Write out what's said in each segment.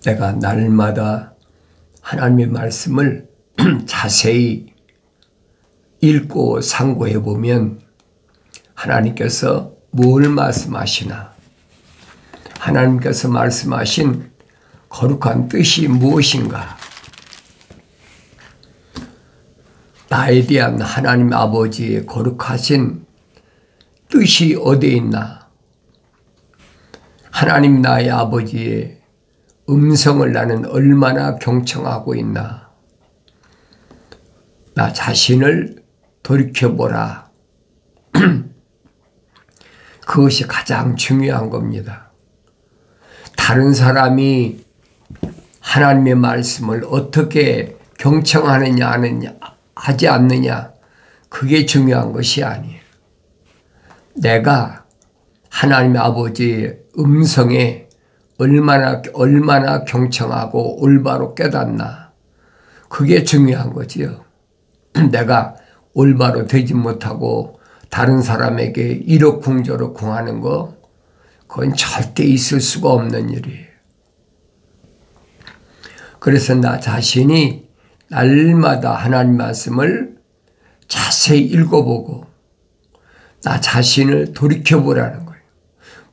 내가 날마다 하나님의 말씀을 자세히 읽고 상고해 보면 하나님께서 뭘 말씀하시나, 하나님께서 말씀하신 거룩한 뜻이 무엇인가, 나에 대한 하나님 아버지의 거룩하신 뜻이 어디에 있나, 하나님 나의 아버지의 음성을 나는 얼마나 경청하고 있나, 나 자신을 돌이켜보라. 그것이 가장 중요한 겁니다. 다른 사람이 하나님의 말씀을 어떻게 경청하느냐 하지 않느냐, 그게 중요한 것이 아니에요. 내가 하나님의 아버지의 음성에 얼마나 경청하고 올바로 깨닫나, 그게 중요한 거지요. 내가 올바로 되지 못하고 다른 사람에게 이러쿵저러쿵 하는 거, 그건 절대 있을 수가 없는 일이에요. 그래서 나 자신이 날마다 하나님 말씀을 자세히 읽어보고 나 자신을 돌이켜보라는 거예요.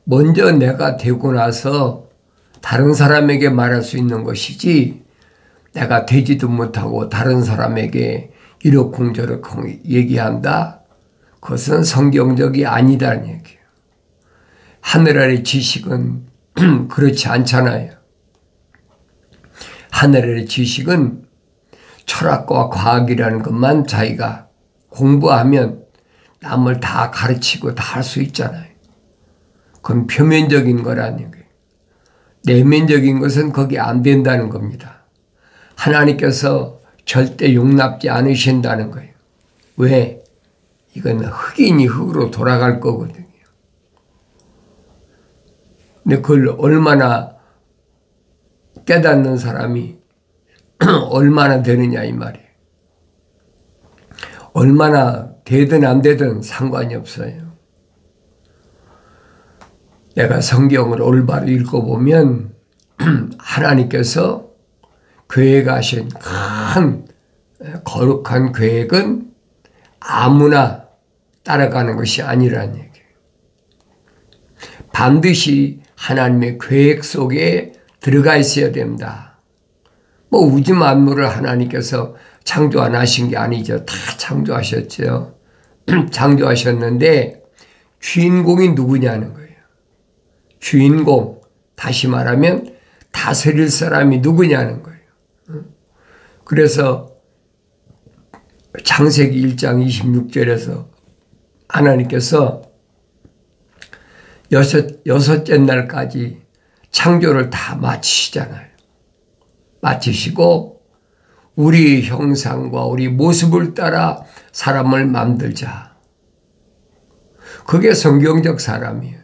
먼저 내가 되고 나서 다른 사람에게 말할 수 있는 것이지, 내가 되지도 못하고 다른 사람에게 이러쿵저러쿵 얘기한다? 그것은 성경적이 아니다는 얘기예요. 하늘 아래 지식은 그렇지 않잖아요. 하늘 아래 지식은 철학과 과학이라는 것만 자기가 공부하면 남을 다 가르치고 다 할 수 있잖아요. 그건 표면적인 거라는 거예요. 내면적인 것은 거기 안 된다는 겁니다. 하나님께서 절대 용납지 않으신다는 거예요. 왜? 이건 흑인이 흑으로 돌아갈 거거든요. 근데 그걸 얼마나 깨닫는 사람이 얼마나 되느냐 이 말이에요. 얼마나 되든 안 되든 상관이 없어요. 내가 성경을 올바로 읽어보면 하나님께서 계획하신 큰 거룩한 계획은 아무나 따라가는 것이 아니라는 얘기예요. 반드시 하나님의 계획 속에 들어가 있어야 됩니다. 뭐 우주 만물을 하나님께서 창조 안 하신 게 아니죠. 다 창조하셨죠. 창조하셨는데 주인공이 누구냐는 거예요. 주인공, 다시 말하면 다스릴 사람이 누구냐는 거예요. 그래서 창세기 1장 26절에서 하나님께서 여섯째 날까지 창조를 다 마치시잖아요. 마치시고 우리 형상과 우리 모습을 따라 사람을 만들자. 그게 성경적 사람이에요.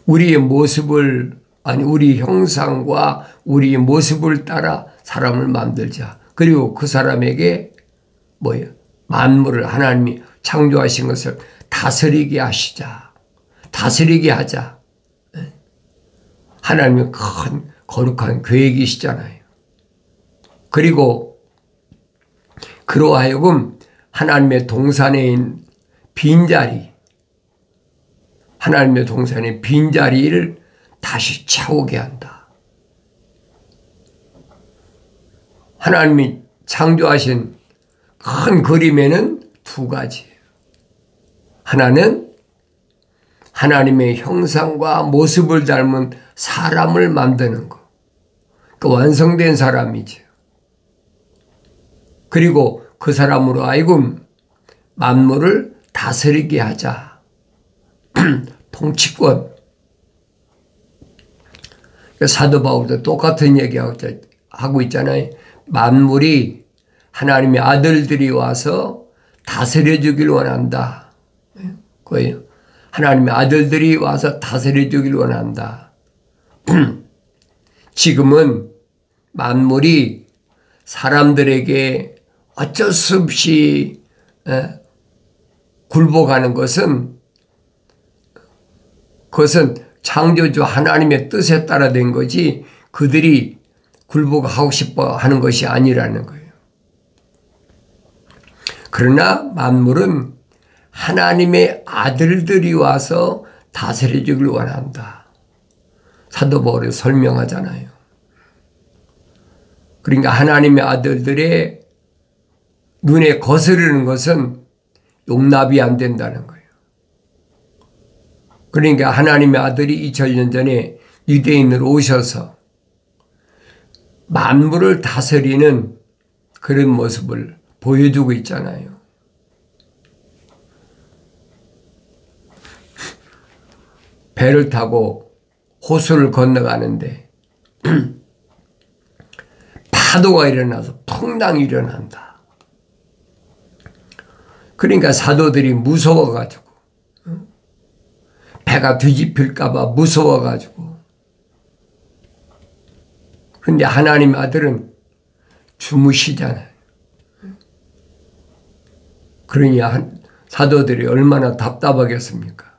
우리의 모습을, 우리 형상과 우리의 모습을 따라 사람을 만들자. 그리고 그 사람에게 뭐예요? 만물을 하나님이 창조하신 것을 다스리게 하시자. 다스리게 하자. 하나님의 큰 거룩한 계획이시잖아요. 그리고 그로 하여금 하나님의 동산에 있는 빈자리, 하나님의 동산의 빈자리를 다시 채우게 한다. 하나님이 창조하신 큰 그림에는 두 가지. 하나는 하나님의 형상과 모습을 닮은 사람을 만드는 것. 그 완성된 사람이죠. 그리고 그 사람으로 하여금 만물을 다스리게 하자. 통치권. 사도 바울도 똑같은 얘기하고 있잖아요. 만물이 하나님의 아들들이 와서 다스려 주길 원한다. 그거예요. 하나님의 아들들이 와서 다스려 주길 원한다. 지금은 만물이 사람들에게 어쩔 수 없이 굴복하는 것은 그것은 창조주 하나님의 뜻에 따라 된 거지, 그들이 굴복하고 싶어 하는 것이 아니라는 거예요. 그러나 만물은 하나님의 아들들이 와서 다스려주길 원한다. 사도 바울이 설명하잖아요. 그러니까 하나님의 아들들의 눈에 거스르는 것은 용납이 안 된다는 거예요. 그러니까 하나님의 아들이 2000년 전에 유대인으로 오셔서 만물을 다스리는 그런 모습을 보여주고 있잖아요. 배를 타고 호수를 건너가는데 파도가 일어나서 풍랑이 일어난다. 그러니까 사도들이 무서워가지고 배가 뒤집힐까 봐 무서워가지고. 그런데 하나님의 아들은 주무시잖아요. 그러니 사도들이 얼마나 답답하겠습니까?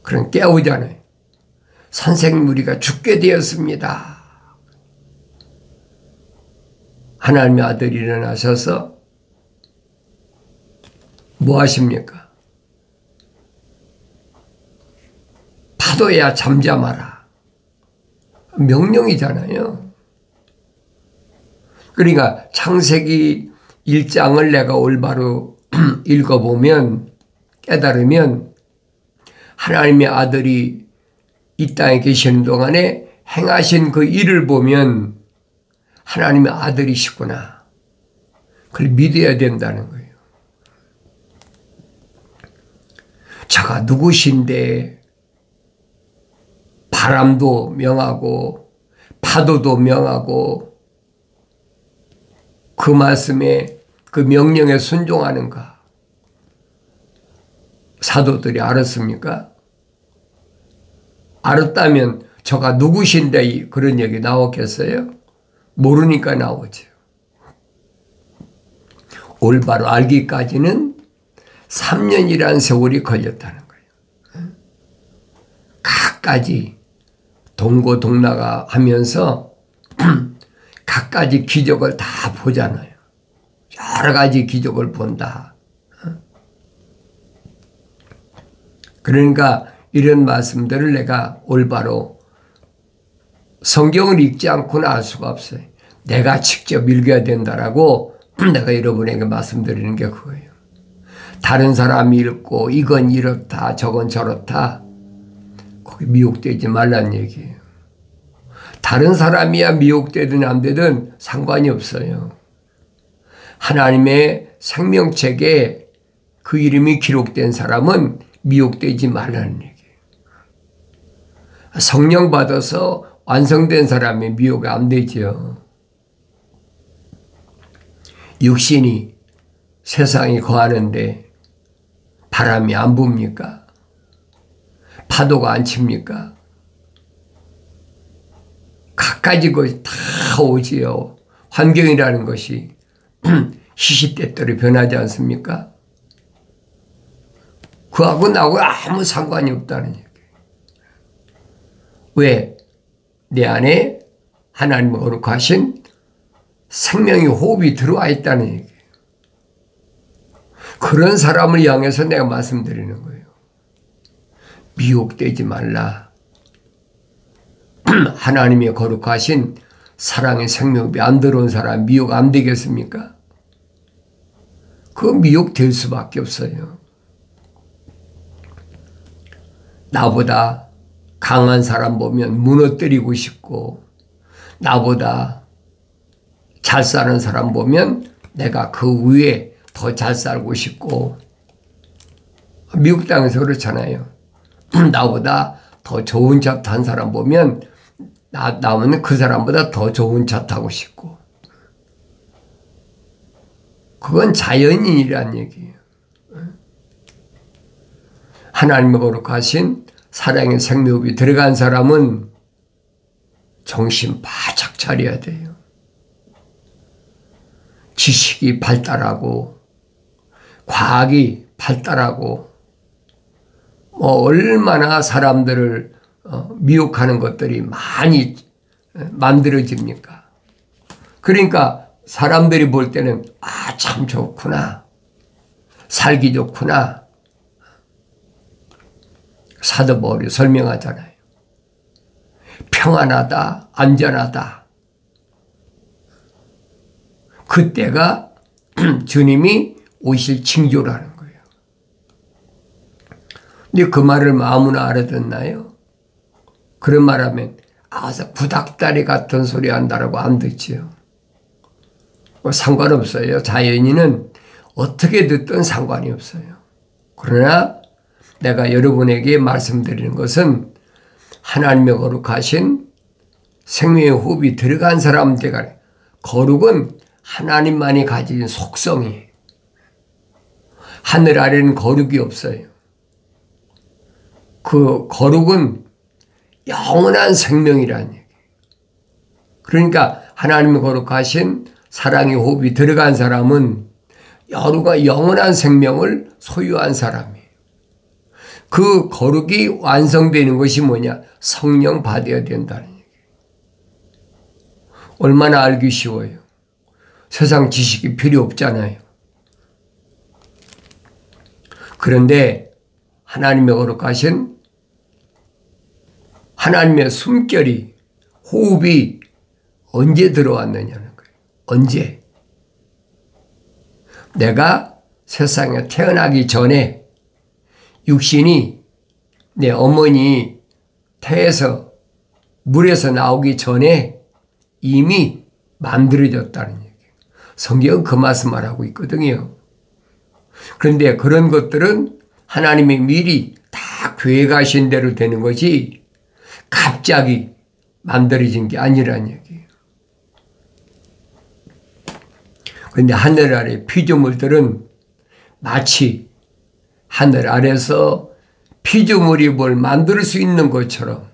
그럼 깨우잖아요. 선생님, 우리가 죽게 되었습니다. 하나님의 아들이 일어나셔서 뭐 하십니까? 파도야 잠잠하라. 명령이잖아요. 그러니까 창세기 1장을 내가 올바로 읽어보면, 깨달으면 하나님의 아들이 이 땅에 계시는 동안에 행하신 그 일을 보면 하나님의 아들이시구나. 그걸 믿어야 된다는 거예요. 저가 누구신데 바람도 명하고 파도도 명하고 그 말씀에 그 명령에 순종하는가? 사도들이 알았습니까? 알았다면 저가 누구신데 그런 얘기 나왔겠어요? 모르니까 나오죠. 올바로 알기까지는 3년이라는 세월이 걸렸다는 거예요. 각가지 동고동락아 하면서 각가지 기적을 다 보잖아요. 여러 가지 기적을 본다. 그러니까 이런 말씀들을 내가 올바로 성경을 읽지 않고는 알 수가 없어요. 내가 직접 읽어야 된다라고 내가 여러분에게 말씀드리는 게 그거예요. 다른 사람이 읽고 이건 이렇다 저건 저렇다 거기 미혹되지 말란 얘기예요. 다른 사람이야 미혹되든 안 되든 상관이 없어요. 하나님의 생명책에 그 이름이 기록된 사람은 미혹되지 말라는 얘기예요. 성령 받아서 완성된 사람이 미혹이 안 되죠. 육신이 세상에 거하는데 바람이 안 붑니까? 파도가 안 칩니까? 갖가지 것이 다 오지요. 환경이라는 것이 시시때때로 변하지 않습니까? 그하고 나하고 아무 상관이 없다는 얘기예요. 왜? 내 안에 하나님의 거룩하신 생명의 호흡이 들어와 있다는 얘기예요. 그런 사람을 향해서 내가 말씀드리는 거예요. 미혹되지 말라. 하나님의 거룩하신 사랑의 생명이 안 들어온 사람 미혹 안 되겠습니까? 그거 미혹될 수밖에 없어요. 나보다 강한 사람 보면 무너뜨리고 싶고 나보다 잘 사는 사람 보면 내가 그 위에 더 잘 살고 싶고 미국 땅에서 그렇잖아요. 나보다 더 좋은 차 탄 사람 보면 나는 그 사람보다 더 좋은 차 타고 싶고 그건 자연인이란 얘기예요. 하나님의 거룩하신 사랑의 생명이 들어간 사람은 정신 바짝 차려야 돼요. 지식이 발달하고 과학이 발달하고 얼마나 사람들을 미혹하는 것들이 많이 만들어집니까? 그러니까 사람들이 볼 때는 참 좋구나. 살기 좋구나. 사도 바울이 설명하잖아요. 평안하다, 안전하다. 그때가 주님이 오실 징조라는 거예요. 근데 그 말을 아무나 알아듣나요? 그런 말하면 구닥다리 같은 소리 한다라고 안 듣지요. 상관없어요. 자연인은 어떻게 듣든 상관이 없어요. 그러나 내가 여러분에게 말씀드리는 것은 하나님의 거룩하신 생명의 호흡이 들어간 사람들에게 거룩은 하나님만이 가진 속성이에요. 하늘 아래는 거룩이 없어요. 그 거룩은 영원한 생명이라는 얘기예요. 그러니까 하나님의 거룩하신 사랑의 호흡이 들어간 사람은 영원한 생명을 소유한 사람이에요. 그 거룩이 완성되는 것이 뭐냐? 성령 받아야 된다는 얘기예요. 얼마나 알기 쉬워요. 세상 지식이 필요 없잖아요. 그런데 하나님의 거룩하신 하나님의 숨결이 호흡이 언제 들어왔느냐는 거예요. 언제? 내가 세상에 태어나기 전에 육신이 내 어머니 태에서 물에서 나오기 전에 이미 만들어졌다는 얘기예요. 성경은 그 말씀을 하고 있거든요. 그런데 그런 것들은 하나님이 미리 다 계획하신 대로 되는 것이 갑자기 만들어진 게 아니라는 얘기예요. 그런데 하늘 아래 피조물들은 마치 하늘 아래서 피조물이 뭘 만들 수 있는 것처럼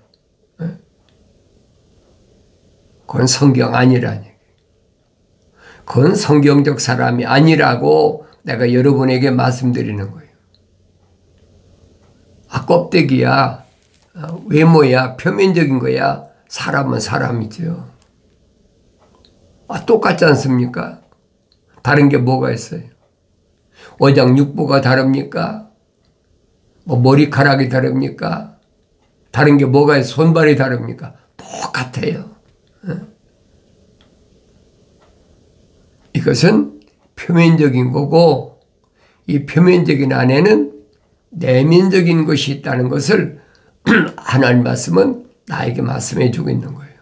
그건 성경 아니라는 얘기예요. 그건 성경적 사람이 아니라고 내가 여러분에게 말씀드리는 거예요. 껍데기야, 외모야, 표면적인 거야. 사람은 사람이죠. 똑같지 않습니까? 다른 게 뭐가 있어요? 오장육부가 다릅니까? 머리카락이 다릅니까? 다른 게 뭐가 있어요? 손발이 다릅니까? 똑같아요. 이것은 표면적인 거고 이 표면적인 안에는 내면적인 것이 있다는 것을 하나님 말씀은 나에게 말씀해 주고 있는 거예요.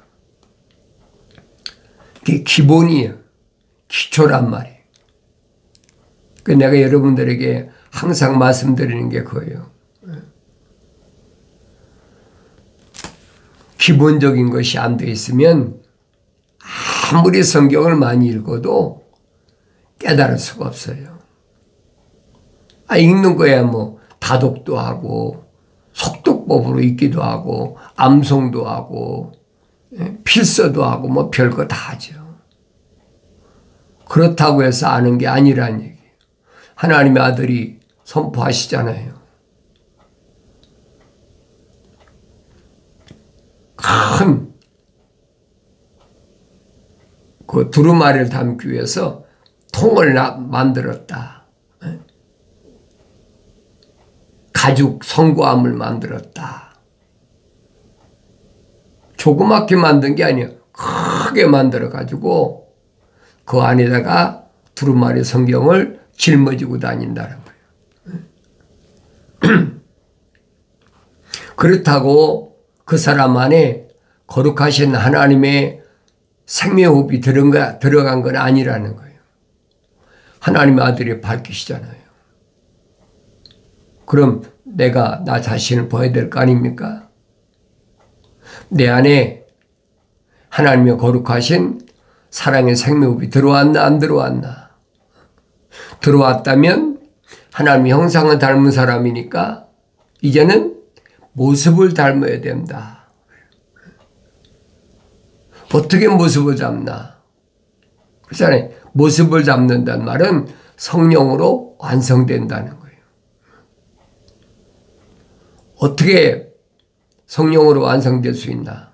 그게 기본이에요. 기초란 말이에요. 내가 여러분들에게 항상 말씀드리는 게 그거예요. 기본적인 것이 안 돼 있으면 아무리 성경을 많이 읽어도 깨달을 수가 없어요. 읽는 거야 뭐 다독도 하고 속독법으로 읽기도 하고 암송도 하고 필서도 하고 뭐 별거 다 하죠. 그렇다고 해서 아는 게 아니라는 얘기예요. 하나님의 아들이 선포하시잖아요. 큰 그 두루마리를 담기 위해서 통을 만들었다. 가죽 성고함을 만들었다. 조그맣게 만든 게 아니에요. 크게 만들어 가지고 그 안에다가 두루마리 성경을 짊어지고 다닌다는 거예요. 그렇다고 그 사람 안에 거룩하신 하나님의 생명호흡이 들어간 건 아니라는 거예요. 하나님의 아들이 밝히시잖아요. 그럼 내가 나 자신을 보여야 될 거 아닙니까? 내 안에 하나님의 거룩하신 사랑의 생명호흡이 들어왔나 안 들어왔나? 들어왔다면 하나님의 형상을 닮은 사람이니까 이제는 모습을 닮아야 된다. 어떻게 모습을 닮나? 그렇잖아요. 모습을 닮는다는 말은 성령으로 완성된다는 거예요. 어떻게 성령으로 완성될 수 있나?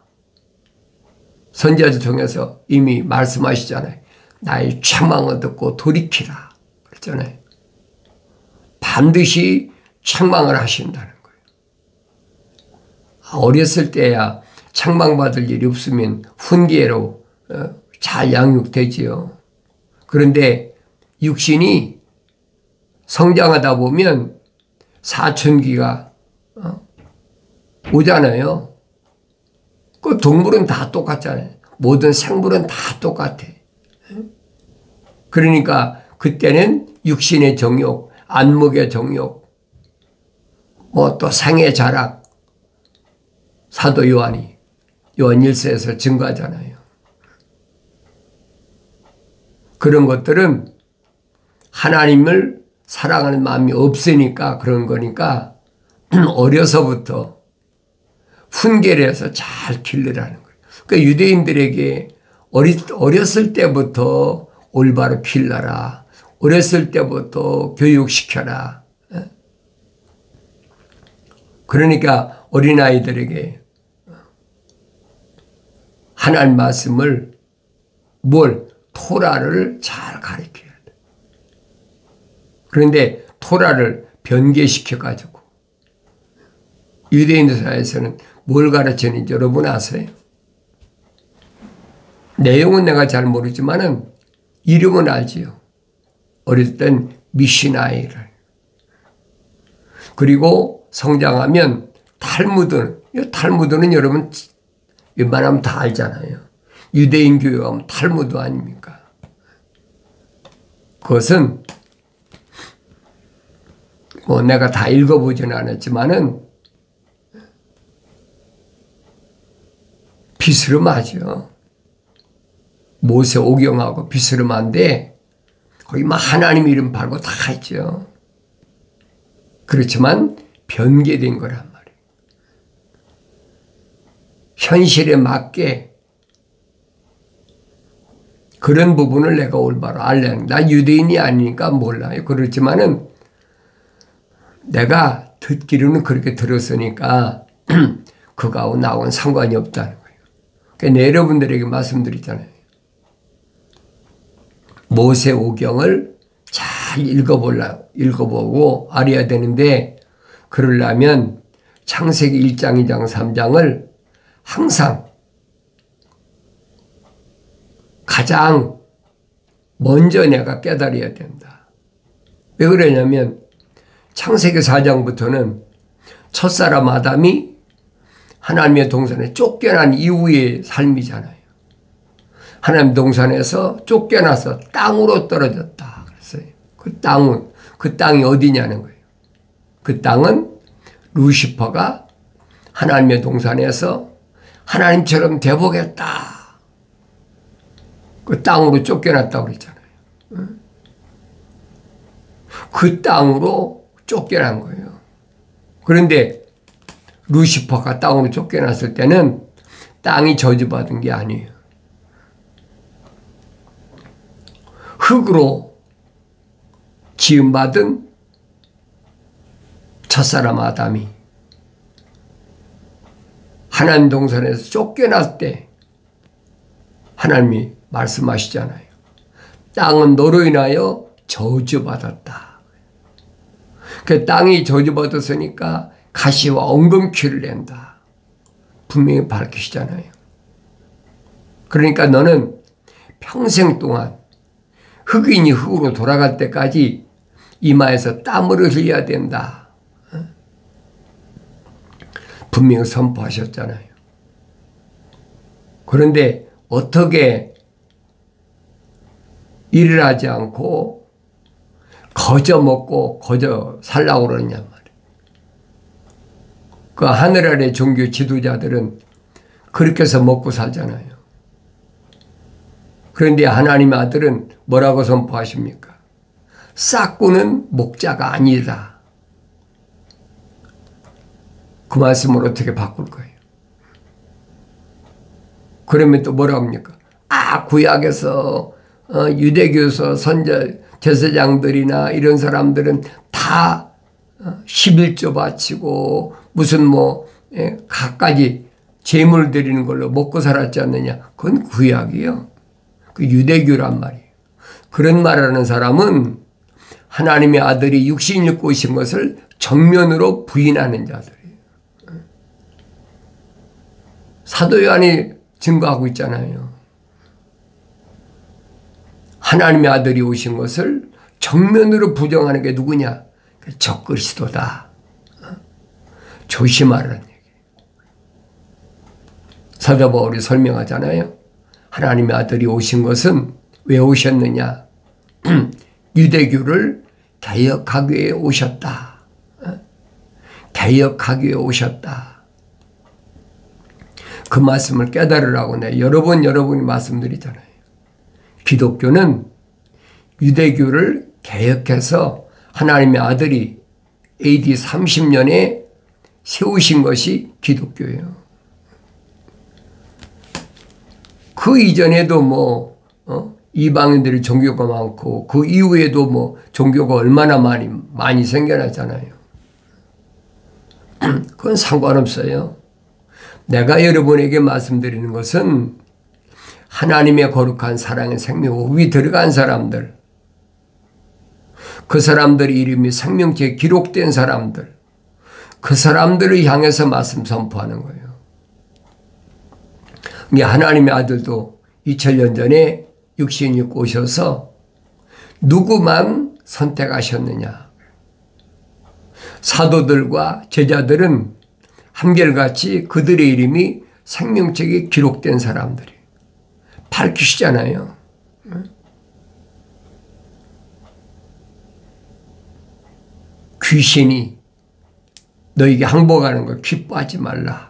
선지자들 통해서 이미 말씀하시잖아요. 나의 책망을 듣고 돌이키라 그랬잖아요. 반드시 책망을 하신다는 거예요. 어렸을 때야 책망받을 일이 없으면 훈계로 잘 양육되지요. 그런데 육신이 성장하다 보면 사춘기가 오잖아요. 그 동물은 다 똑같잖아요. 모든 생물은 다 똑같아. 그러니까 그때는 육신의 정욕, 안목의 정욕, 뭐 또 생의 자락, 사도 요한 1서에서 증거하잖아요. 그런 것들은 하나님을 사랑하는 마음이 없으니까 그런 거니까 어려서부터 훈계를 해서 잘 기르라는 거예요. 그러니까 유대인들에게 어렸을 때부터 올바로 길러라. 어렸을 때부터 교육시켜라. 그러니까 어린아이들에게 하나님 말씀을 토라를 잘 가르쳐야 돼. 그런데 토라를 변개시켜가지고 유대인들 사이에서는 뭘 가르치는지 여러분 아세요? 내용은 내가 잘 모르지만은 이름은 알지요. 어릴 땐 미시나이를. 그리고 성장하면 탈무드는 여러분 웬만하면 다 알잖아요. 유대인 교육하면 탈무드 아닙니까? 그것은 뭐 내가 다 읽어보지는 않았지만은 비스름하죠. 모세 오경하고 비스름한데 거기 막 하나님 이름 팔고 다 있죠. 그렇지만 변개된 거란 말이에요. 현실에 맞게 그런 부분을 내가 올바로 알려는 나 유대인이 아니니까 몰라요. 그렇지만은 내가 듣기로는 그렇게 들었으니까 그거하고 나하고는 상관이 없다는 거예요. 그러니까 여러분들에게 말씀드리잖아요. 모세 오경을 잘 읽어보고 알아야 되는데 그러려면 창세기 1장, 2장, 3장을 항상 가장 먼저 내가 깨달아야 된다. 왜 그러냐면 창세기 4장부터는 첫사람 아담이 하나님의 동산에 쫓겨난 이후의 삶이잖아요. 하나님 동산에서 쫓겨나서 땅으로 떨어졌다 그랬어요. 그 땅이 어디냐는 거예요. 그 땅은 루시퍼가 하나님의 동산에서 하나님처럼 돼보겠다. 그 땅으로 쫓겨났다고 그랬잖아요. 그 땅으로 쫓겨난 거예요. 그런데 루시퍼가 땅으로 쫓겨났을 때는 땅이 저주받은 게 아니에요. 흙으로 지음받은 첫사람 아담이 하나님 동산에서 쫓겨날 때 하나님이 말씀하시잖아요. 땅은 너로 인하여 저주받았다. 그 땅이 저주받았으니까 가시와 엉겅퀴를 낸다. 분명히 밝히시잖아요. 그러니까 너는 평생 동안 흑인이 흙으로 돌아갈 때까지 이마에서 땀을 흘려야 된다. 분명히 선포하셨잖아요. 그런데 어떻게 일을 하지 않고 거저 먹고 거저 살라고 그러냐 말이에요. 그 하늘 아래 종교 지도자들은 그렇게 해서 먹고 살잖아요. 그런데 하나님의 아들은 뭐라고 선포하십니까? 싹구는 목자가 아니다. 그 말씀을 어떻게 바꿀 거예요? 그러면 또 뭐라고 합니까? 구약에서 유대교에서 제사장들이나 이런 사람들은 다 11조 바치고 무슨 갖가지 제물 드리는 걸로 먹고 살았지 않느냐. 그건 구약이요. 그 유대교란 말이에요. 그런 말하는 사람은 하나님의 아들이 육신을 입고 오신 것을 정면으로 부인하는 자들이에요. 사도 요한이 증거하고 있잖아요. 하나님의 아들이 오신 것을 정면으로 부정하는 게 누구냐? 적그리스도다. 조심하라는 얘기. 사도 바울이 설명하잖아요. 하나님의 아들이 오신 것은 왜 오셨느냐? 유대교를 개혁하기 위해 오셨다. 개혁하기 위해 오셨다. 그 말씀을 깨달으라고 내가 여러분이 말씀드리잖아요. 기독교는 유대교를 개혁해서 하나님의 아들이 AD 30년에 세우신 것이 기독교예요. 그 이전에도 이방인들의 종교가 많고 그 이후에도 종교가 얼마나 많이 생겨났잖아요. 그건 상관없어요. 내가 여러분에게 말씀드리는 것은 하나님의 거룩한 사랑의 생명호흡이 들어간 사람들, 그 사람들의 이름이 생명책에 기록된 사람들, 그 사람들을 향해서 말씀 선포하는 거예요. 하나님의 아들도 2000년 전에 육신 입고 오셔서 누구만 선택하셨느냐. 사도들과 제자들은 한결같이 그들의 이름이 생명책에 기록된 사람들이 밝히시잖아요. 귀신이 너에게 항복하는 걸 기뻐하지 말라.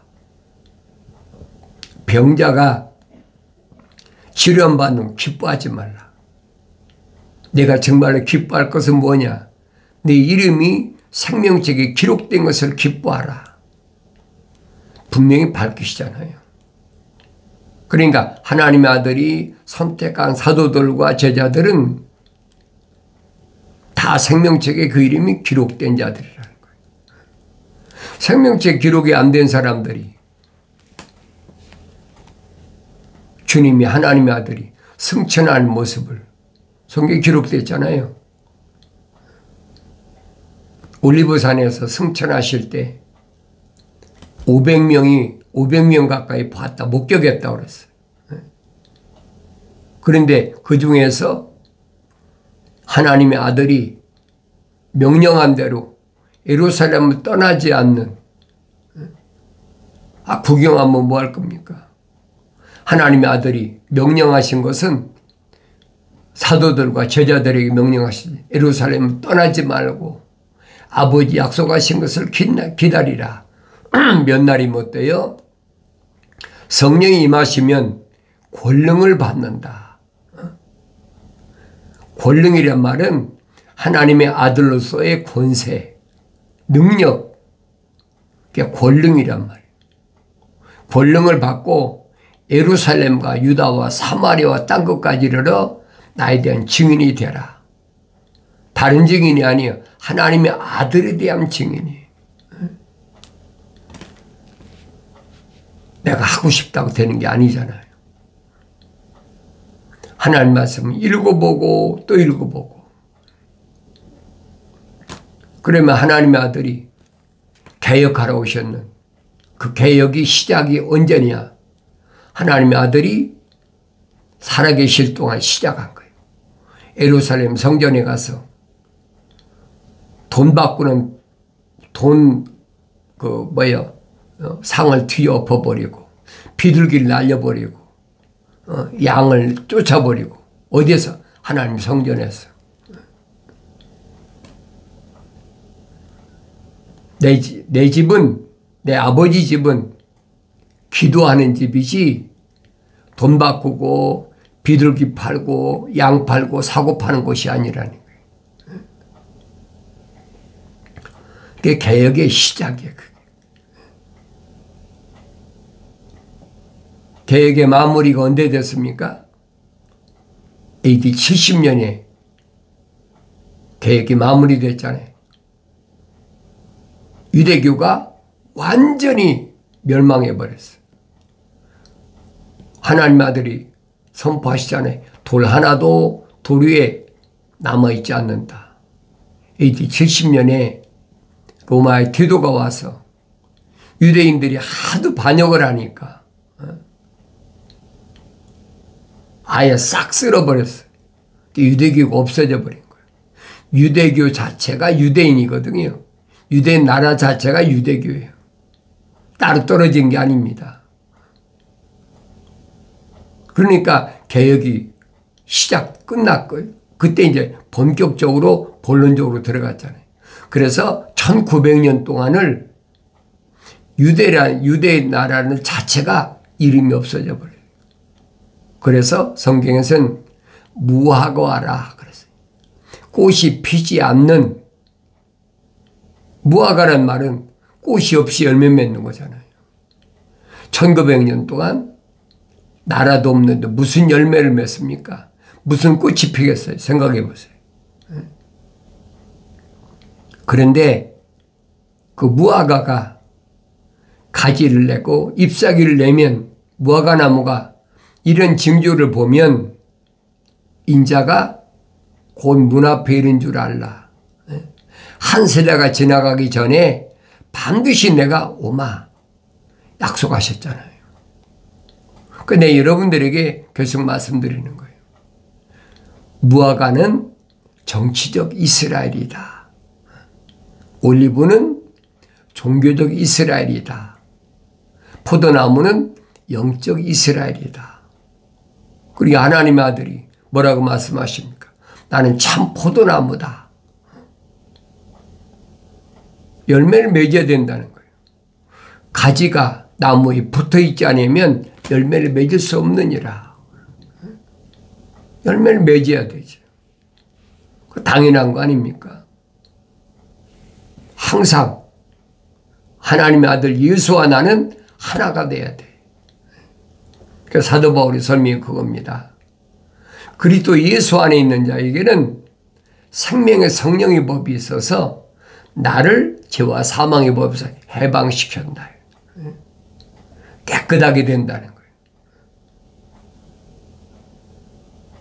병자가 치료받는 걸 기뻐하지 말라. 내가 정말로 기뻐할 것은 뭐냐? 네 이름이 생명책에 기록된 것을 기뻐하라. 분명히 밝히시잖아요. 그러니까 하나님의 아들이 선택한 사도들과 제자들은 다 생명책에 그 이름이 기록된 자들이라는 거예요. 생명책 기록이 안 된 사람들이 주님이 하나님의 아들이 승천하는 모습을 성경에 기록됐잖아요. 올리브산에서 승천하실 때 500명 가까이 봤다, 목격했다고 그랬어요. 그런데 그 중에서 하나님의 아들이 명령한 대로 예루살렘을 떠나지 않는, 구경하면 뭐 할 겁니까? 하나님의 아들이 명령하신 것은 사도들과 제자들에게 명령하신 예루살렘을 떠나지 말고 아버지 약속하신 것을 기다리라. 몇 날이 못 돼요? 성령이 임하시면 권능을 받는다. 권능이란 말은 하나님의 아들로서의 권세, 능력, 그게 권능이란 말이에요. 권능을 받고 예루살렘과 유다와 사마리아와 땅 끝까지 이르러 나에 대한 증인이 되라. 다른 증인이 아니에요. 하나님의 아들에 대한 증인이. 내가 하고 싶다고 되는 게 아니잖아요. 하나님 말씀을 읽어보고 또 읽어보고. 그러면 하나님의 아들이 개혁하러 오셨는 그 개혁이 시작이 언제냐? 하나님의 아들이 살아계실 동안 시작한 거예요. 예루살렘 성전에 가서 돈 바꾸는 상을 뒤엎어버리고 비둘기를 날려버리고 양을 쫓아버리고 어디에서? 하나님 성전에서. 내 집은, 내 아버지 집은 기도하는 집이지 돈 바꾸고 비둘기 팔고 양 팔고 사고 파는 곳이 아니라는 거예요. 그게 개혁의 시작이에요. 개혁의 마무리가 언제 됐습니까? AD 70년에 개혁이 마무리됐잖아요. 유대교가 완전히 멸망해버렸어요. 하나님 아들이 선포하시잖아요. 돌 하나도 돌 위에 남아있지 않는다. AD 70년에 로마의 디도가 와서 유대인들이 하도 반역을 하니까 아예 싹 쓸어버렸어요. 유대교가 없어져 버린 거예요. 유대교 자체가 유대인이거든요. 유대인 나라 자체가 유대교예요. 따로 떨어진 게 아닙니다. 그러니까 개혁이 끝났고요. 그때 이제 본격적으로 본론적으로 들어갔잖아요. 그래서 1900년 동안을 유대 나라는 자체가 이름이 없어져 버려요. 그래서 성경에서는 무화과라 그랬어요. 꽃이 피지 않는, 무화과란 말은 꽃이 없이 열매 맺는 거잖아요. 1900년 동안 나라도 없는데 무슨 열매를 맺습니까? 무슨 꽃이 피겠어요? 생각해 보세요. 그런데 그 무화과가 가지를 내고 잎사귀를 내면 무화과 나무가 이런 징조를 보면 인자가 곧 문 앞에 이른 줄 알라. 한 세대가 지나가기 전에 반드시 내가 오마 약속하셨잖아요. 근데 여러분들에게 계속 말씀드리는 거예요. 무화과는 정치적 이스라엘이다. 올리브는 종교적 이스라엘이다. 포도나무는 영적 이스라엘이다. 그리고 하나님의 아들이 뭐라고 말씀하십니까? 나는 참 포도나무다. 열매를 맺어야 된다는 거예요. 가지가 나무에 붙어있지 않으면 열매를 맺을 수 없느니라. 열매를 맺어야 되죠. 당연한 거 아닙니까? 항상 하나님의 아들 예수와 나는 하나가 돼야 돼. 그 사도 바울의 설명이 그겁니다. 그리스도 예수 안에 있는 자에게는 생명의 성령의 법이 있어서 나를 죄와 사망의 법에서 해방시켰다. 깨끗하게 된다는 거예요.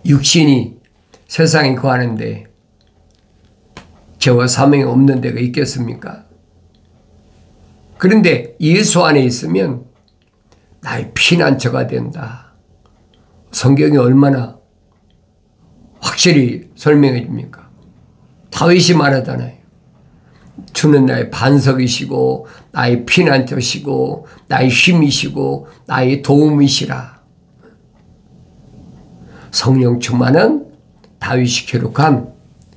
육신이 세상에 거하는데 죄와 사망이 없는 데가 있겠습니까? 그런데 예수 안에 있으면 나의 피난처가 된다. 성경이 얼마나 확실히 설명해 줍니까? 다윗이 말하잖아요. 주는 나의 반석이시고 나의 피난처시고 나의 힘이시고 나의 도움이시라. 성령 충만한 다윗이 기록한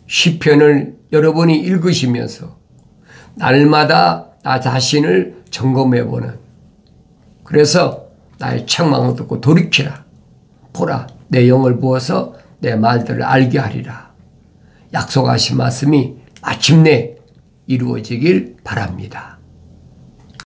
시편을 여러분이 읽으시면서 날마다 나 자신을 점검해보는, 그래서 나의 책망을 듣고 돌이키라. 보라, 내 영을 부어서 내 말들을 알게 하리라. 약속하신 말씀이 마침내 이루어지길 바랍니다.